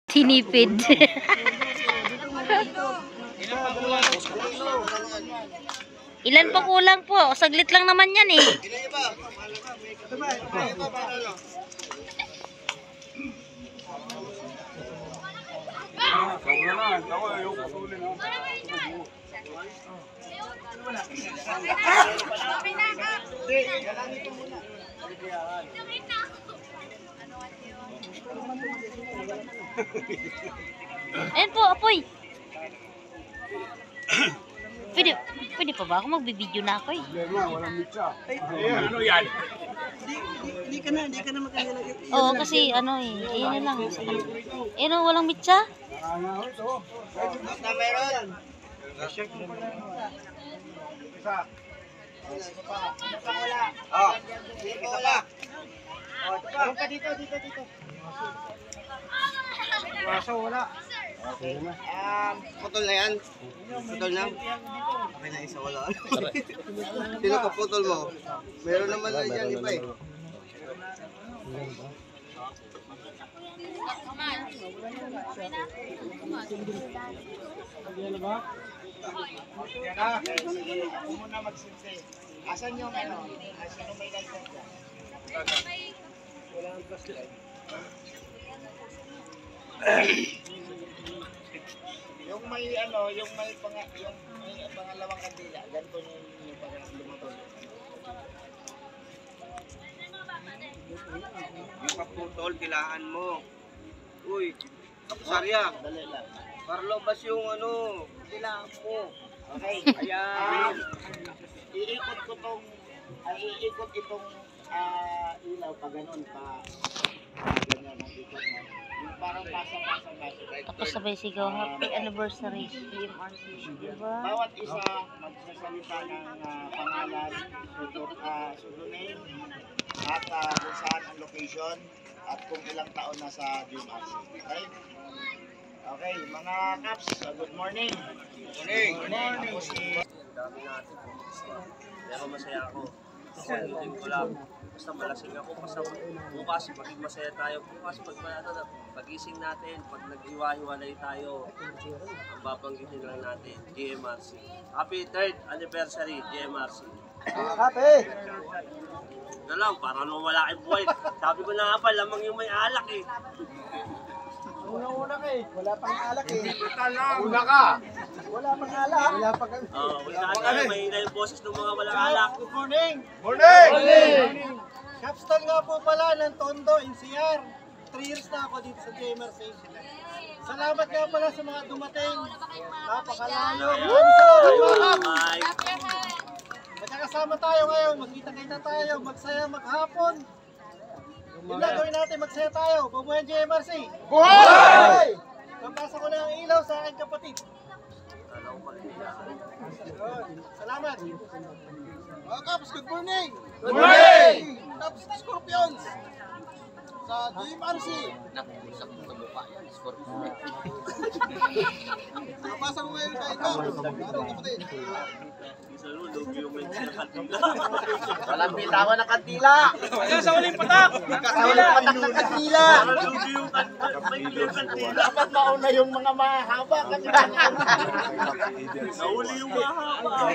Tinipid. Ilan pa kulang po? Saglit lang naman yan eh. Ayan po, apoy. Pwede pa ba ako magbibideo na ako eh? Walang mitsa. Ano yan? Hindi ka na magkakilala. Oo, kasi ano eh, ayun na lang. Ayun, walang mitsa. Basta meron. Check mo pala. Isa. Isa pa. Wala. Oh. Isa pa. Oh, ito pa. Dito. Kaso wala. Okay na. Putol na yan. Putol na. Okay na, isa wala. Sino ka putol mo? Meron naman na yan, iba eh. Ako muna magsinse. Asan yung ano? Asan yung may license ka? Wala ang flashlight. Yung may ano, yung may pangalawang kandila, ganito yung lumatol. Yung kaputol, kilaan mo. Uy, kapusarya. Dali lang. Para lobas yung ano, kilaan mo. Okay. Ayan. Iikot itong ilaw pa ganun pa. Ganyan ang ikot mo. Yung parang pasang-pasang nasa. Tapos sabay sigaw, happy anniversary GMRC, diba? Bawat isa magsasalita ng pangalan, pseudonym, at kung saan ang location, at kung ilang taon na sa GMRC. Okay? Okay, mga Kaps, good morning. Good morning. Ako si... Dami natin. Pero masaya ako. Kasi hindi ko lang. Basta malasing ako. Basta bukas maging masaya tayo. Bukas pag-ising natin, pag nag-iwa-iwalay tayo, ang babanggitin lang natin, GMRC. Happy 3rd anniversary, GMRC. Happy! Na lang, parang wala kayong buhay. Sabi ko na nga ba, lamang yung may alak eh. Una ka eh. Wala pang alak eh. Una ka! Wala pang alak. Wala pang alak. Wala tayo, mahina yung boses ng mga walang alak. Good morning! Morning! Capstone nga po pala ng Tondo, NCR. 3 years na ako dito sa GMRC. Salamat nga pala sa mga dumating. Napakalayo. Maraming salamat mga Kaps. Magkakasama tayo ngayon. Magkita-kita tayo. Magsaya maghapon. Yung gagawin natin, magsaya tayo. Pabuhay GMRC. Buhay! Papasa ko na ang ilaw sa aking kapatid. Salamat. Mga Kaps, good morning! Good morning! Kaps Scorpions! Sa GMRC. Nakusap mo sa mukha yan, Scorpions. Papasa ko ngayon kay Kaps. Kapatid. Walang bitawan ng kandila! Sa uling patak! Sa uling patak ng kandila! Dapat mauna yung mga mahaba. Nauli yung mahaba!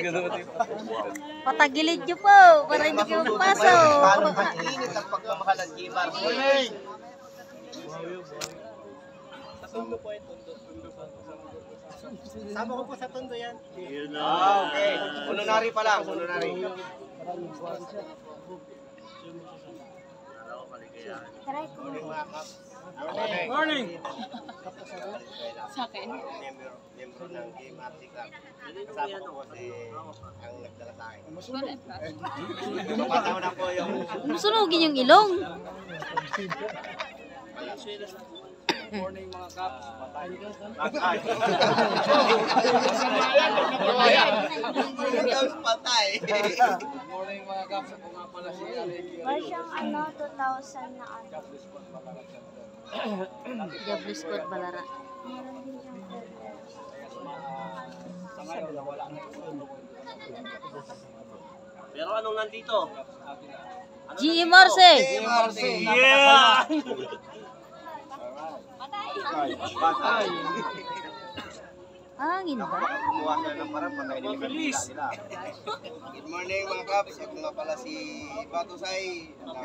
Patagilid nyo po, para hindi kayo magpasok. Paano mag-iinit ang pagmamahal ng GMRC? Sa Tondo po yung Tondo. Sama ko po sa Tondo yan. Okay. Honorary pa lang, honorary. Morning! Sa akin. Member ng GMRC Club. Kasama ko kasi ang nagdala sa akin. Mapataw na po yung... Sunugin yung ilong. Morning mga Kaps. Patay. Patay. Morning mga Kaps. Ako nga pala si Alec. Basyang 2,000 na ano. Diablo Squad Balara. Meron din siyang Sa ngayon, wala na ito. Pero anong nandito? GMRC! Yeah! Hangin ba? Kumuha sila ng parang patay nila kanila. Good morning mga Kaps, ako nga pala si Batusay ng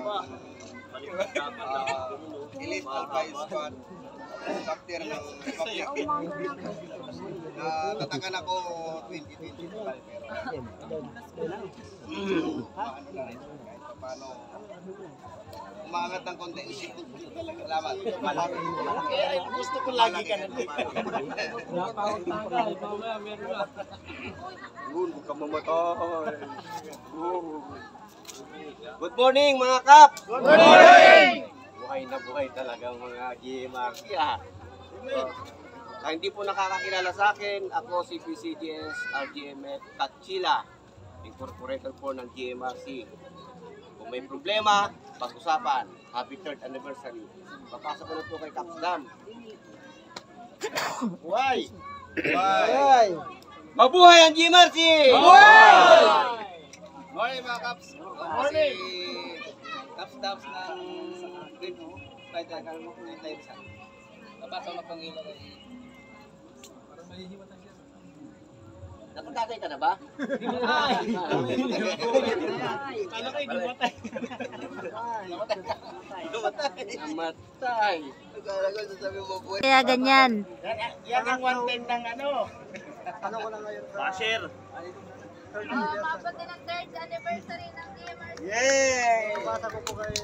Elite Alpha Squad, chapter ng Republic. Tatakan ako 2025 pero paano na rin, kahit pa paano umangat ng konti. Salamat. Gusto ko lagi ka na dito. Huwag ka mamatay. Good morning mga Kaps! Good morning! Buhay na buhay talagang mga GMRC Sa hindi po nakakakilala sa akin, ako si PCGS RGMF Kachila, incorporator po ng GMRC. Kung may problema, pag-usapan. Happy 3rd anniversary. Papasok ko na po kay Caps Dam. Buhay! Buhay! Mabuhay ang GMRC! Mabuhay! Morning mga Caps! Morning! Caps Dams ng Green Fighter. Kala mo kung yung tayo sa napasok na pang ilo kay napagkagay ka na ba? Kala kayo, dumatay. Namatay. Akala ko sasabi mo buhay. Kaya ganyan. Yan ang 110 ng ano. Basher. Mabot din ang 3rd anniversary ng GMRC. Yay! Pasa ko po kay...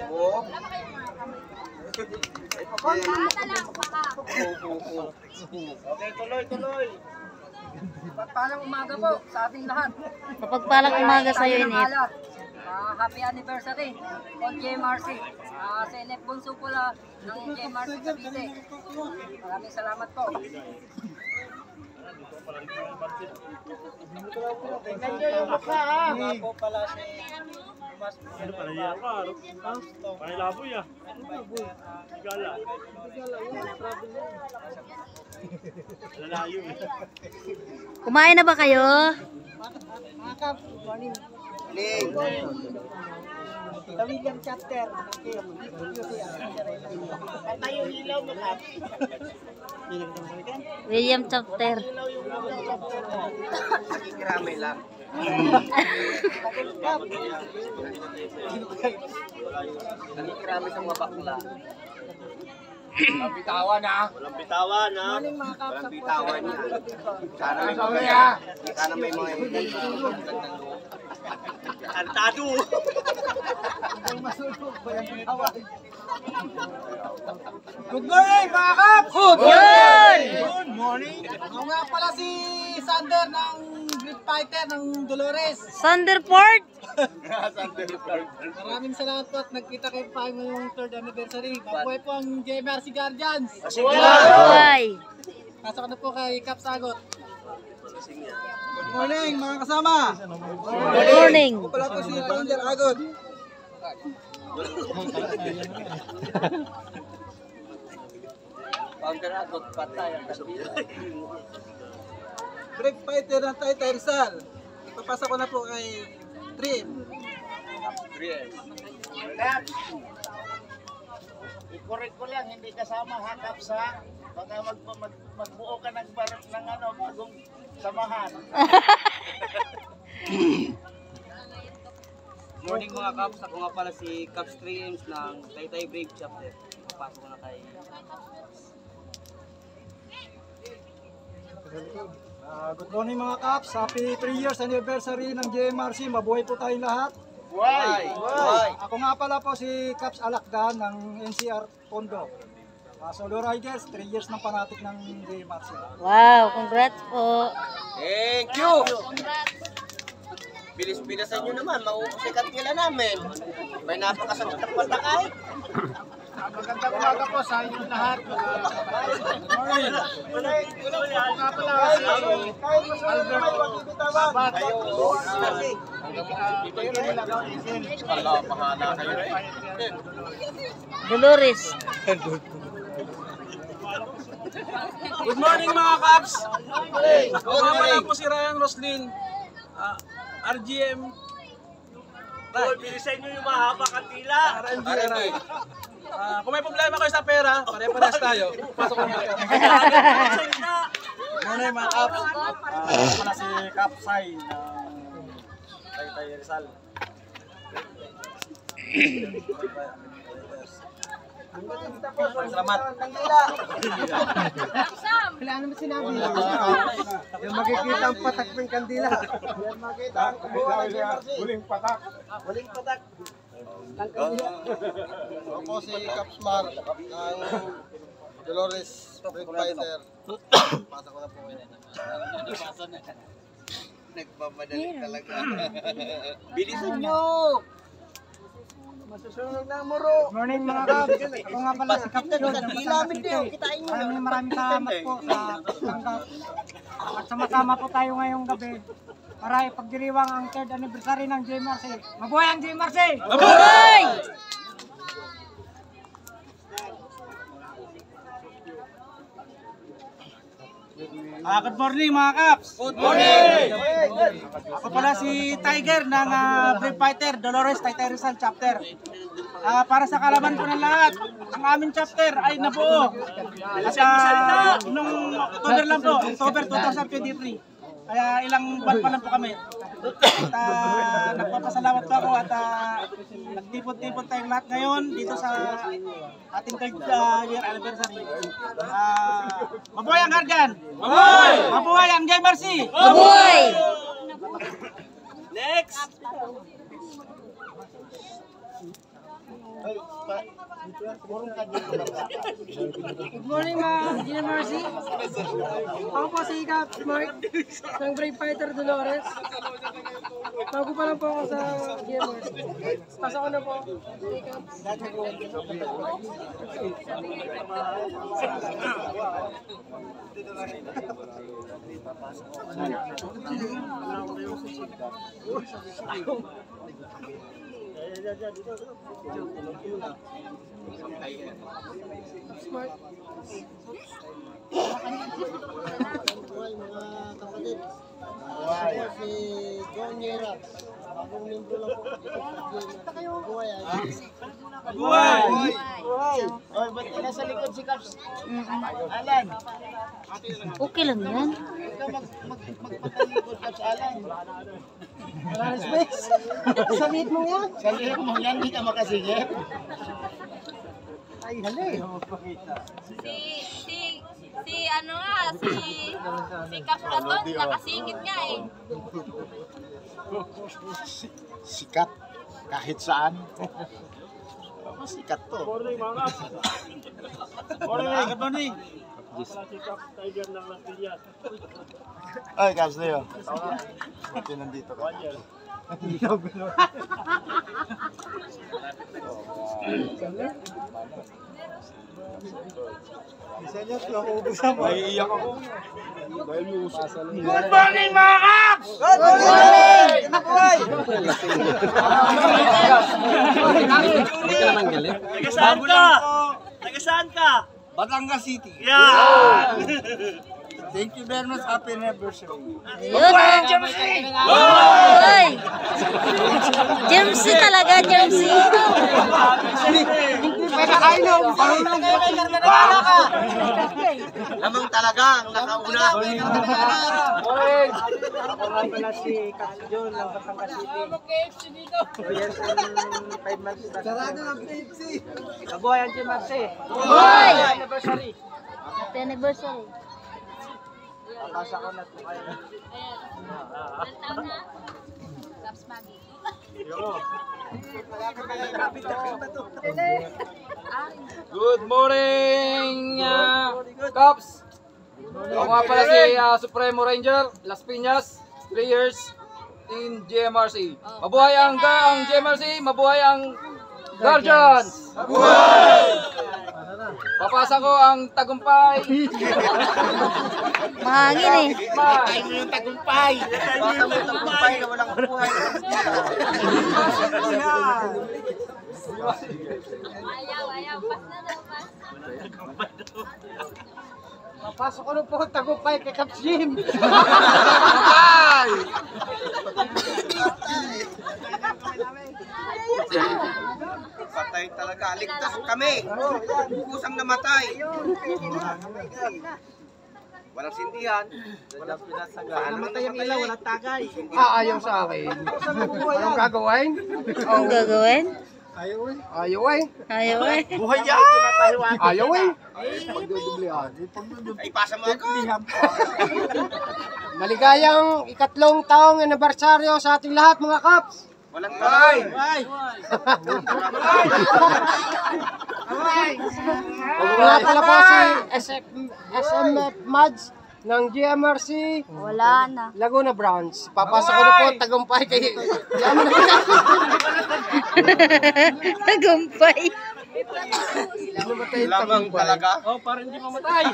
Oh. Wala ba kayong mga kamay? Baka lang, baka. Okay, tuloy. Pagpalang umaga po sa ating lahat. Mapagpalang umaga sa'yo, Inip. Happy anniversary on JMRC. Sa Inip Bunso po lang ng JMRC Cavite. Maraming salamat po. Tingnan nyo yung mukha ha. Mga po pala si Ano pala yan? Panilaboy ah. Gala. Lalayo eh. Kumain na ba kayo? mga kap. Morning. Ning. The William chapter. Patay yung ilaw mo ka. William Chapter. Nakikiramay lang. Nakikiramay sa mga bakla. Walang bitawan ha. Morning mga kap. Walang bitawan niya. Sana may mga hindi. Kantado. Good morning mga Kaps! Good morning! Ako nga pala si Sander ng Great Fighter ng Dolores. Thunderport. Maraming salamat po at nagkita kayo pa ngayong 3rd anniversary. Mabuhay po ang JMRC Guardians. Buhay. Pasok na po kay Caps Agot. Good morning mga kasama. Good morning. Ako pala po si Sander Agot. Pagkaragot patay ang kasama. Great Fighter ng Taytay Rizal. Ipapasa ko na po kay Trim. I-correct ko lang, hindi kasama ha, Caps ha. Baka magbuo ka ng bagong samahan. Morning mga Caps, ako nga pala si Caps 3Ms ng Taytay Brave Chapter. Papasok ko na kay Good morning mga Caps. Happy 3 years anniversary ng JMRC. Mabuhay po tayong lahat. Buhay! Buhay! Ako nga pala po si Caps Alakdan ng NCR Tondo. Solo Riders, 3 years ng panatik ng JMRC. Wow, congrats po. Thank you! Bilis-bilisan nyo naman, mauusikat nila namin. May napakasagot ng patakay. Magandang umaga po sa inyong lahat. Morning. Nga pala si Albert Babat. Dolores. Good morning mga Caps! Ako Good nga pala morning. po si Ryan Roslin, RGM Bilisan nyo yung mahaba kang tila. RMGRI. Kung may problema kayo sa pera, pare-parehas tayo. Pasok ko mga Caps. Muna yung mga Caps. Ako pala si Capsay ng Taytay Rizal. Salamat. Wala naman sinabi. Yung makikita ang patak ng kandila. Yan makikita ang huling patak. Huling patak. Ako si Capsmar ng Dolores Street Fighter. Pasa ko na po yun. Nagpamadali talaga. Bilisan nyo! Masusunod na muro. Morning mga Kap. Ako nga pala si Capsmar. Maraming salamat po sa pagtanggap. At sama-sama po tayo ngayong gabi para ipagdiriwang ang 3rd anniversary ng JMRC. Mabuhay ang JMRC! Mabuhay! Good morning mga Caps! Good morning! Ako pala si Tiger ng Brave Fighter, Dolores Taytay Rizal Chapter. Para sa kalaban po ng lahat, ang aming chapter ay nabuo. At nung October lang po, October 2023. Kaya ilang buwan pa lang po kami. At nagpapasalamat po ako at nagtipon-tipon tayong lahat ngayon dito sa ating 3rd year anniversary. Mabuhay ang Guardian! Mabuhay! Mabuhay ang JMRC! Mabuhay! Next! Good morning mga JMRC. Ako po si Capsmar ng Brave Fighter Dolores. Bago pa lang po ako sa JMRC. Pasok ko na po. Smart. Mga kapatid. Ako si John Yera. Bagong membro lang po. Buhay. Mabuhay! Oy, ba't nasa likod si Caps? Alan. Okay lang yan. Ikaw magpatalikod Caps Alan. Wala na space. Sa liit mo yan. Sa liit mo yan, hindi ka makasigit. Ay, hali. Si Caps Raton, nakasingit nga eh. Sikat. Kahit saan. Sikat to. Good morning! Ay, Caps Leo. Buti nandito ka. Naiiyak ako. Good morning mga Caps! Good morning! Taga saan ka? Taga saan ka? Batangas City. Yeah! Thank you very much. Happy anniversary. Yun. Mabuhay! Jamesy talaga, Jamesy. Lamang talaga ang nakauna. Ako nga pala si Caps John ng Batangas City. 2 years and 5 months. Sarado ng KFC. Mabuhay ang JMRC. Mabuhay! Anniversary. Happy anniversary. Papasa ko na po kayo. Caps Maggie. Good morning, Caps! Ako nga pala si Supremo Ranger, Las Piñas, 3 years in JMRC. Mabuhay ang JMRC, mabuhay ang Guardians! Papasa ko ang tagumpay. Mahangin eh. Tayo mo yung tagumpay. Basta mo yung tagumpay na walang buhay. Ayaw. Pas na daw, pas. Papasok ko na po ang tagumpay kay Caps Jim. Patay talaga. talaga. Ligtas kami. Kusang namatay. Walang sindihan. Namatay ang ilaw, walang tagay. Ayaw sa akin. Anong gagawin? Ang gagawin? Ayaw eh. Ayaw eh. Buhay yan! Ayaw eh. Ay, pasa mo ako. Maligayang ikatlong taong anibersaryo sa ating lahat mga Kaps. Walang tagay. Nga pala po si SMF Mads ng GMRC Wala na. Laguna Branch. Papasok ko na po tagumpay kay Tagumpay. Lamang talaga. Oh, para hindi mamatay.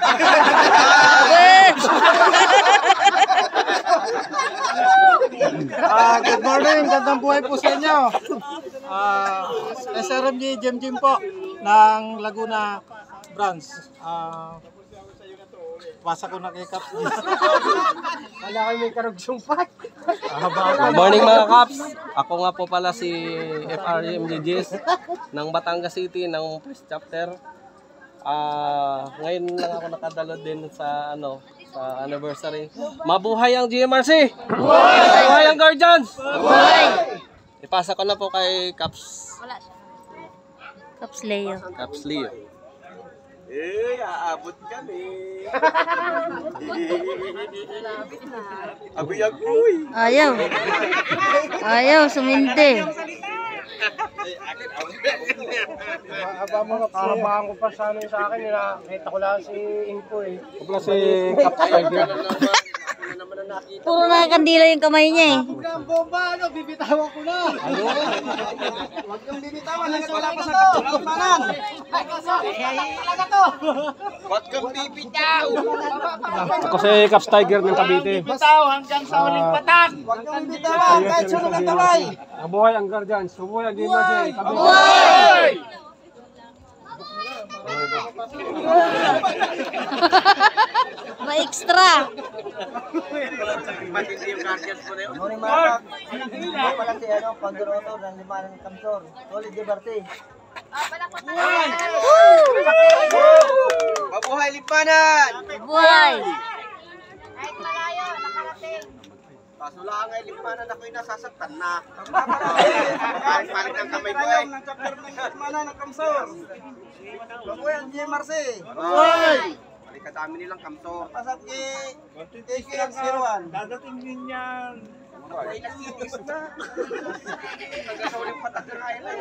Good morning, gandang buhay po sa inyo. SRMG Jim po ng Laguna Branch. Pasa ko na kay Caps. Wala kayo may karugsong pat. Good morning mga Kaps. Ako nga po pala si FRM Gigis ng Batangas City ng First Chapter. Ngayon lang ako nakadalo din sa sa anniversary. Mabuhay ang GMRC! Mabuhay ang Guardians! Ipasa ko na po kay Caps. Wala siya. Caps Leo. Caps Leo. Aabot kami. Agoy-agoy. Ayaw. Ayaw, sumindi. Kahabaan ko pa sa akin sa akin. Nakita ko lang si Inko eh. Kapla si Caps Tiger. Puro nakakandila yung kamay niya eh. Ang bomba, bibitawan ko na. Huwag yung bibitawan, wala pa sa kapulanan. Huwag kang bibitaw. Ako si Caps Tiger ng Cavite. Bitaw hanggang sa huling patak. Huwag yung bibitawan, kahit sunod ang kamay. Mabuhay ang Guardians, mabuhay ang GMRC. Buhay! Ma-extra. Matindi yung guardians mo na yun. Morning mga Kap. Ako pala si Pandoroto ng Limanan ng Kamsor. Solid Debarte. Mabuhay lipanan! Buhay! Kahit malayo, nakarating. Kaso lang ay lipanan ako'y nasasaktan na. Kahit palit ang kamay ko eh. ng chapter ng Limanan ng Kamsor. Mabuhay ang GMRC. Balik dami nilang kamsor. Pasap kay KCX01. Dadating din yan. Ay, nakinis na. Hanggang sa uling patak na kain lang.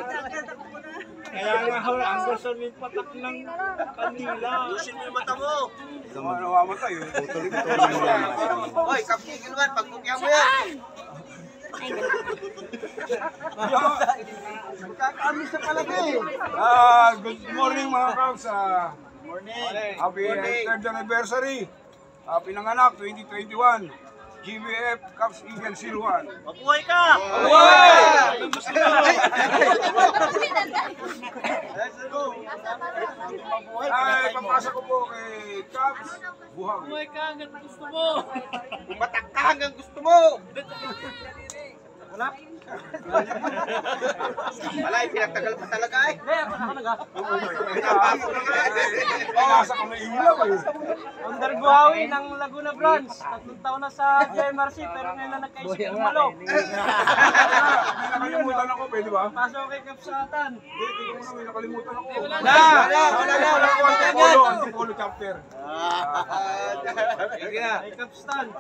Kaya nga ang gusto ng patak ng kanila. Ayusin mo yung mata mo. Namamatay yun. Hoy, kapigil man, pagkukya mo yan. Kakaamis sa palagi. Good morning mga Kaps. Happy 3rd anniversary. Pinanganak 2021. GBF Caps Eagle 01. Mabuhay ka! Ay, papasa ko po kay Caps. Buhay. Ka hanggang gusto mo. Umatak ka hanggang gusto mo. Alay, pinagtagal pa talaga eh. Pinapasok na nga eh. Nasa ko na ilaw eh. Under Buhawi ng Laguna Branch. 3 taon na sa GMRC pero ngayon na nagkaisip ng malo. May nakalimutan ako, pwede ba? Pasok kay Kapsatan. Hindi ko muna may nakalimutan ako. Wala na. Antipolo chapter. Kay Kapstan.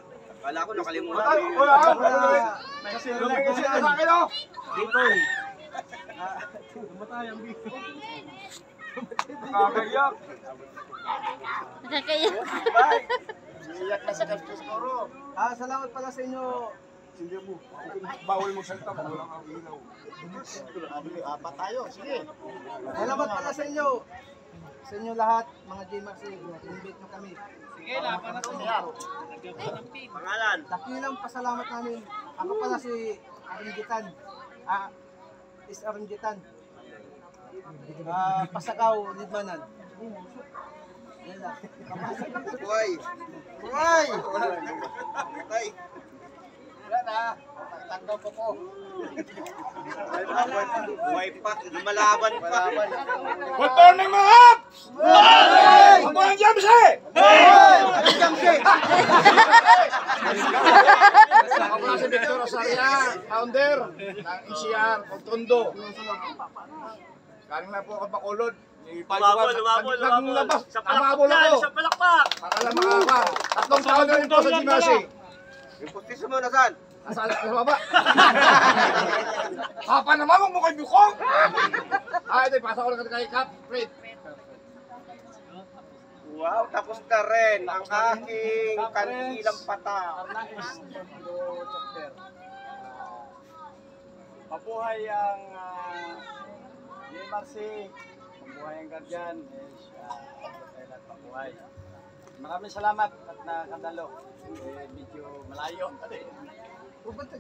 Wala ko nakalimutan ko. Wala. Kasi sa akin oh. Nakakayak. Nakakaiyak. Salamat pala sa inyo. Hindi mo. Bawal mo salita kung walang ang ilaw. Apat tayo, sige. Salamat pala sa inyo. Sa inyo lahat, mga GMRC, invite nyo kami. Sige, laban na sa Pangalan? Dakilang pasalamat namin. Ako pala si Arinjitan. Is Arinjitan. Pasakaw, Lidmanan. Yan lang. Buhay. Buhay! Tay. Wala na. Buhay pa, lumalaban pa. Good morning mga Caps! Mabuhay ang Jamsi! Ako pala si Victor Rosaria, founder ng ECR, Tondo. Galing na po ako Bacolod. Lumabol. Naglabas, Sa namabol palakpak yan, ako. sa palakpak. Akala makakar. 3 taon na rin po sa Gimasi. Yung putis mo nasaan? Nasa baba. Papa naman, huwag mo kayo bukong. Ito, ipasa ko lang kay Cap. Fred. Wow, tapos na rin ang aking kanilang pata. Mabuhay ang GMRC, mabuhay ang Guardian, kailan mabuhay. Maraming salamat at nakadalo. Medyo malayo.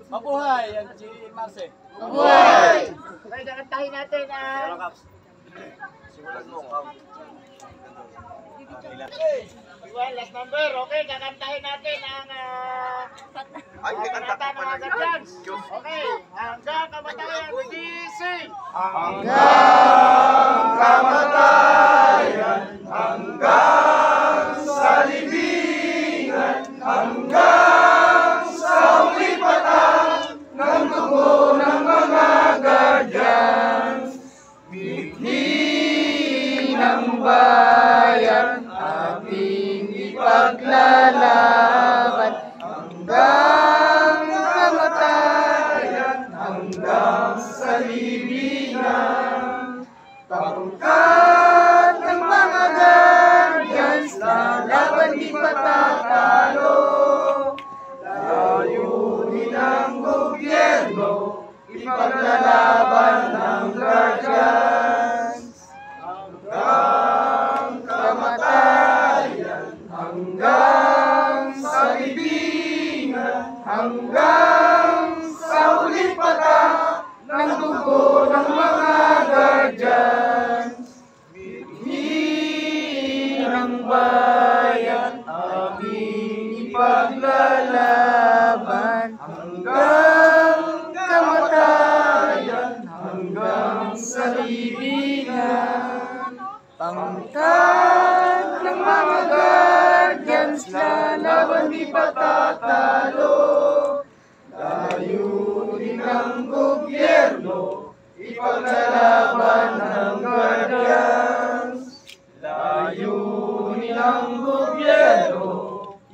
Mabuhay ang GMRC. Mabuhay! Okay, nakantahin natin ang... Simulan mo, Cap. Well, last number. Okay, kakantahin natin ang... Ay, may kanta pa pala yun. Okay, hanggang kamatayan, gising!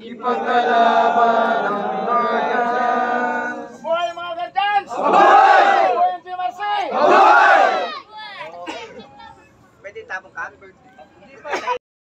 Ipagkalaban ng Guardians.